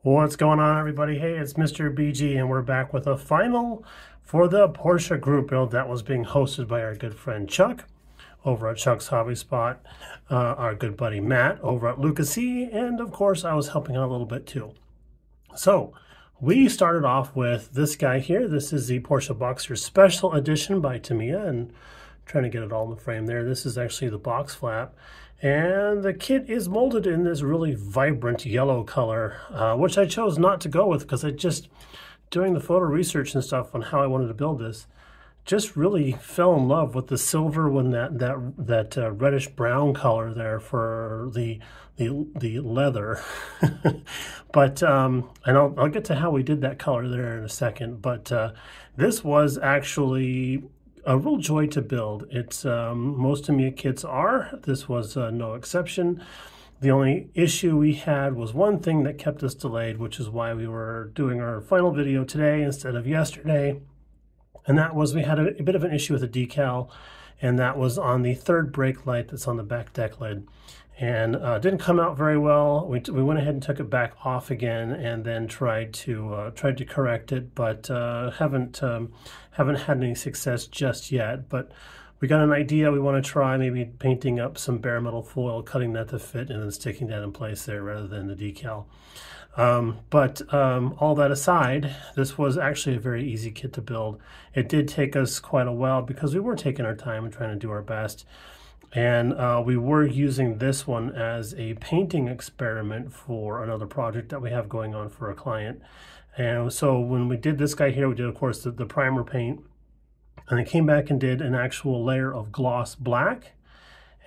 What's going on, everybody? Hey, it's Mr. BG, and we're back with a final for the Porsche group build that was being hosted by our good friend Chuck over at Chuck's Hobby Spot, our good buddy Matt over at Luka C, and of course I was helping out a little bit too. So we started off with this guy here. This is the Porsche Boxter Special Edition by Tamiya, and trying to get it all in the frame there. This is actually the box flap. And the kit is molded in this really vibrant yellow color, which I chose not to go with because I just, doing the photo research and stuff on how I wanted to build this, just really fell in love with the silver when that reddish brown color there for the leather. But and I'll get to how we did that color there in a second. But this was actually a real joy to build. It's most Tamiya kits are. This was no exception. The only issue we had was one thing that kept us delayed, which is why we were doing our final video today instead of yesterday. And that was we had a bit of an issue with the decal, and that was on the third brake light that's on the back deck lid. And didn't come out very well. We went ahead and took it back off again, and then tried to correct it, but haven't had any success just yet. But we got an idea. We want to try maybe painting up some bare metal foil, cutting that to fit, and then sticking that in place there rather than the decal. All that aside, this was actually a very easy kit to build. It did take us quite a while because we were taking our time and trying to do our best. And we were using this one as a painting experiment for another project that we have going on for a client. And so when we did this guy here, we did, of course, the primer paint. And then came back and did an actual layer of gloss black.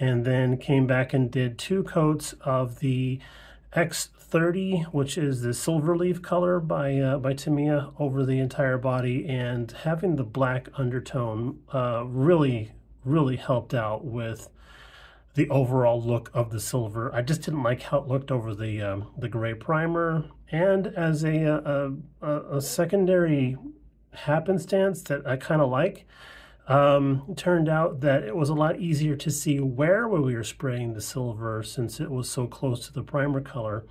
And then came back and did 2 coats of the X30, which is the silver leaf color by Tamiya, over the entire body. And having the black undertone really helped out with the overall look of the silver. I just didn't like how it looked over the gray primer, and as a secondary happenstance that I kind of like, it turned out that it was a lot easier to see where we were spraying the silver since it was so close to the primer color,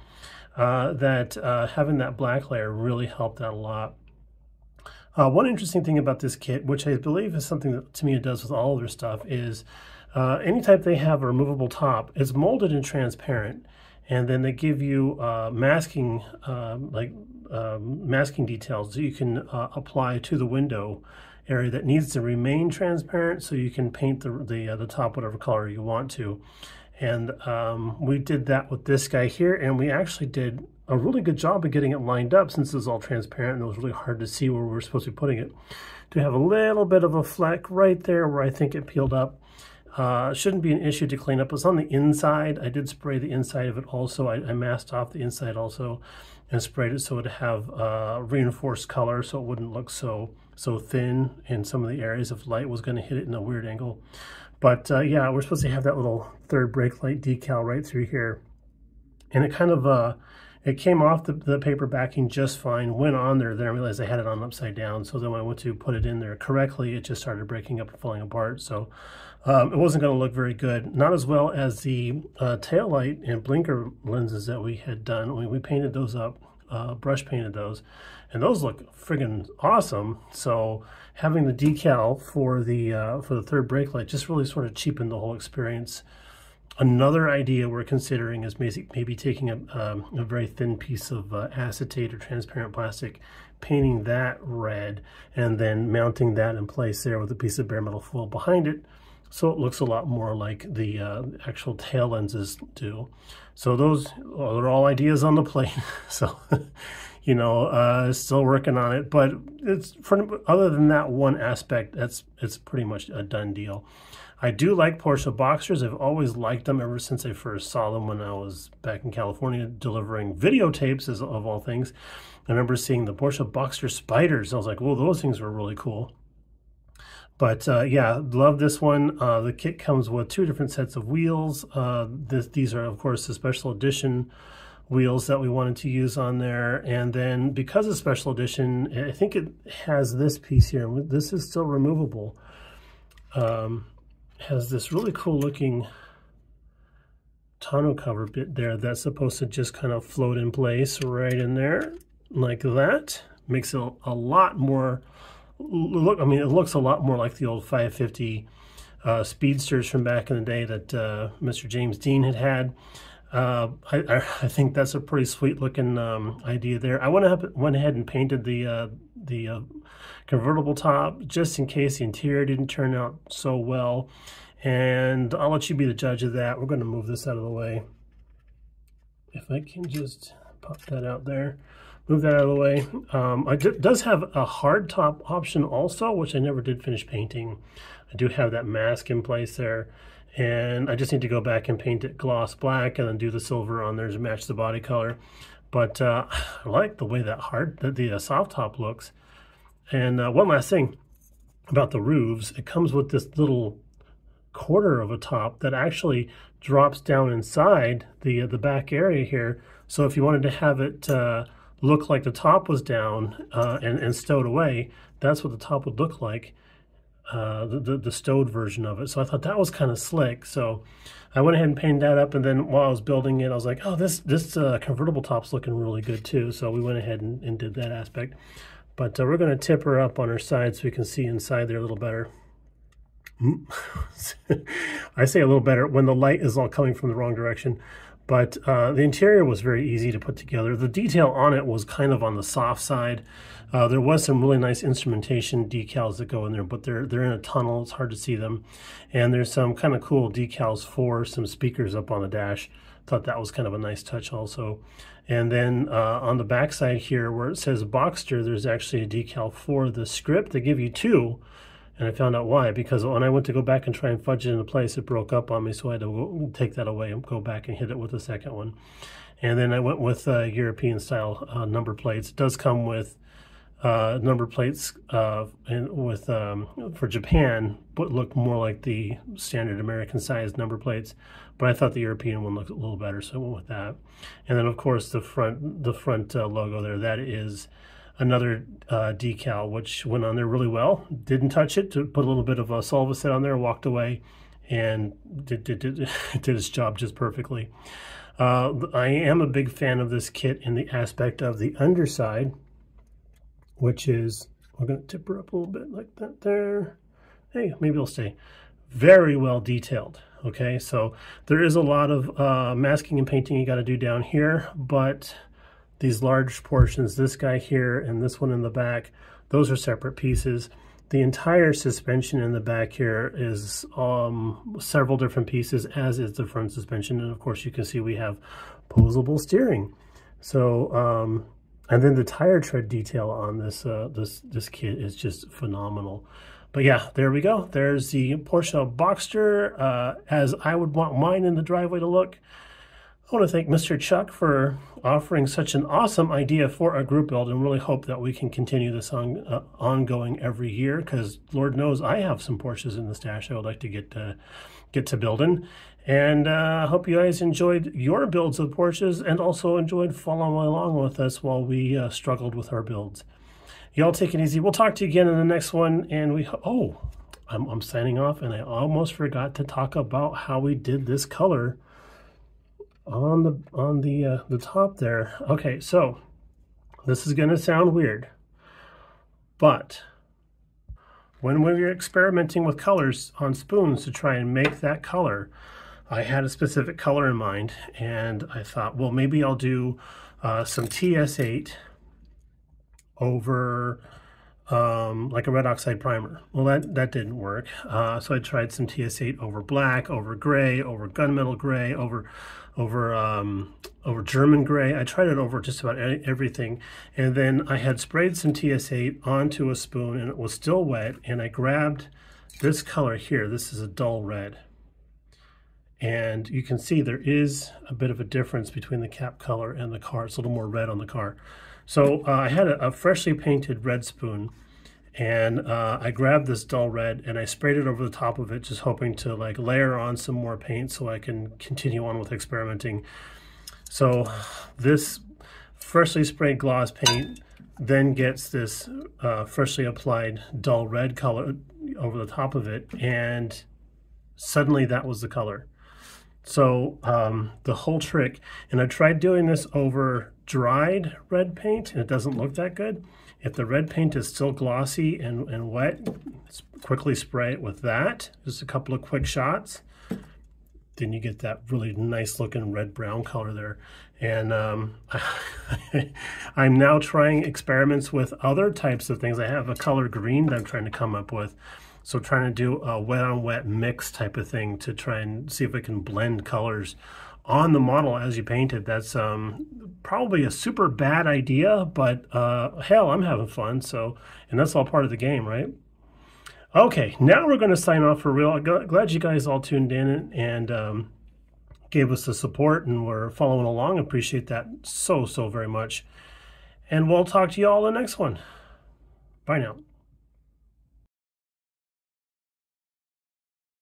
that having that black layer really helped out a lot. One interesting thing about this kit, which I believe is something that Tamiya does with all of their stuff, is any type they have a removable top, it's molded in transparent, and then they give you masking details that you can apply to the window area that needs to remain transparent, so you can paint the top whatever color you want to. And we did that with this guy here, and we actually did a really good job of getting it lined up since it was all transparent and it was really hard to see where we were supposed to be putting it. To have a little bit of a fleck right there where I think it peeled up. Shouldn't be an issue to clean up. It's on the inside. I did spray the inside of it also. I masked off the inside also and sprayed it so it would have reinforced color so it wouldn't look so thin in some of the areas if light was going to hit it in a weird angle. But yeah, we're supposed to have that little third brake light decal right through here. And it kind of, it came off the paper backing just fine, went on there, then I realized I had it on upside down. So then when I went to put it in there correctly, it just started breaking up and falling apart. So it wasn't going to look very good. Not as well as the tail light and blinker lenses that we had done. We painted those up, brush painted those, and those look friggin' awesome. So having the decal for the third brake light just really sort of cheapened the whole experience. Another idea we're considering is maybe taking a very thin piece of acetate or transparent plastic, painting that red, and then mounting that in place there with a piece of bare metal foil behind it, so it looks a lot more like the actual tail lenses do. So those are all ideas on the plate. So, you know, still working on it, but it's other than that one aspect, it's pretty much a done deal. I do like Porsche Boxsters. I've always liked them ever since I first saw them when I was back in California delivering videotapes, of all things. I remember seeing the Porsche Boxster Spiders. I was like, well, those things were really cool. But yeah, love this one. The kit comes with 2 different sets of wheels. These are, of course, the special edition wheels that we wanted to use on there. And then because of special edition, I think it has this piece here. This is still removable. Has this really cool looking tonneau cover bit there that's supposed to just kind of float in place right in there like that. Makes it a lot more look. I mean, it looks a lot more like the old 550 speedsters from back in the day that Mr. James Dean had. I think that's a pretty sweet looking idea there. I went ahead and painted the convertible top just in case the interior didn't turn out so well. And I'll let you be the judge of that. We're going to move this out of the way. If I can just pop that out there. Move that out of the way. It does have a hard top option also, which I never did finish painting. I do have that mask in place there. And I just need to go back and paint it gloss black and then do the silver on there to match the body color. But I like the way that the soft top looks. And one last thing about the roofs, it comes with this little quarter of a top that actually drops down inside the back area here. So if you wanted to have it look like the top was down and stowed away, that's what the top would look like. The stowed version of it. So I thought that was kind of slick. So I went ahead and painted that up, and then while I was building it, I was like, oh, this convertible top's looking really good too. So we went ahead and did that aspect. But we're going to tip her up on her side so we can see inside there a little better. I say a little better when the light is all coming from the wrong direction. But the interior was very easy to put together. The detail on it was kind of on the soft side. There was some really nice instrumentation decals that go in there, but they're in a tunnel. It's hard to see them. And there's some kind of cool decals for some speakers up on the dash. Thought that was kind of a nice touch also. And then on the back side here where it says Boxter, there's actually a decal for the script. They give you two. And I found out why, because when I went to go back and try and fudge it into place, it broke up on me, so I had to take that away and go back and hit it with the second one. And then I went with European-style number plates. It does come with number plates for Japan, but look more like the standard American-sized number plates. But I thought the European one looked a little better, so I went with that. And then, of course, the front logo there, that is another decal, which went on there really well. Didn't touch it, to put a little bit of a Solvaset on there, walked away, and did its job just perfectly. I am a big fan of this kit in the aspect of the underside, which is, we're going to tip her up a little bit like that there. Hey, maybe it'll stay. Very well detailed. Okay, so there is a lot of masking and painting you got to do down here, but these large portions, this guy here and this one in the back, those are separate pieces. The entire suspension in the back here is several different pieces, as is the front suspension. And of course you can see we have posable steering. So, and then the tire tread detail on this kit is just phenomenal. But yeah, there we go. There's the Porsche Boxster as I would want mine in the driveway to look. I want to thank Mr. Chuck for offering such an awesome idea for a group build, and really hope that we can continue this ongoing every year, because Lord knows I have some Porsches in the stash I would like to get to building. And I hope you guys enjoyed your builds of Porsches and also enjoyed following along with us while we struggled with our builds. Y'all take it easy. We'll talk to you again in the next one. And I'm signing off, and I almost forgot to talk about how we did this color on the top there. Okay, so this is going to sound weird, but when we were experimenting with colors on spoons to try and make that color, I had a specific color in mind, and I thought, well, maybe I'll do some TS8 over like a red oxide primer. Well, that didn't work. So I tried some TS8 over black, over gray, over gunmetal gray, over German gray. I tried it over just about everything. And then I had sprayed some TS8 onto a spoon, and it was still wet. And I grabbed this color here. This is a dull red. And you can see there is a bit of a difference between the cap color and the car. It's a little more red on the car. So I had a freshly painted red spoon, and I grabbed this dull red and I sprayed it over the top of it, just hoping to like layer on some more paint so I can continue on with experimenting. So this freshly sprayed gloss paint then gets this freshly applied dull red color over the top of it, and suddenly that was the color. So the whole trick, and I tried doing this over dried red paint, and it doesn't look that good. If the red paint is still glossy and wet, quickly spray it with that. Just a couple of quick shots. Then you get that really nice looking red-brown color there. And I'm now trying experiments with other types of things. I have a color green that I'm trying to come up with. So trying to do a wet-on-wet mix type of thing to try and see if I can blend colors on the model as you paint it. That's probably a super bad idea, but hell, I'm having fun. So, and that's all part of the game, right? Okay, now we're going to sign off for real. Glad you guys all tuned in and gave us the support, and we're following along. Appreciate that so very much. And we'll talk to you all in the next one. Bye now.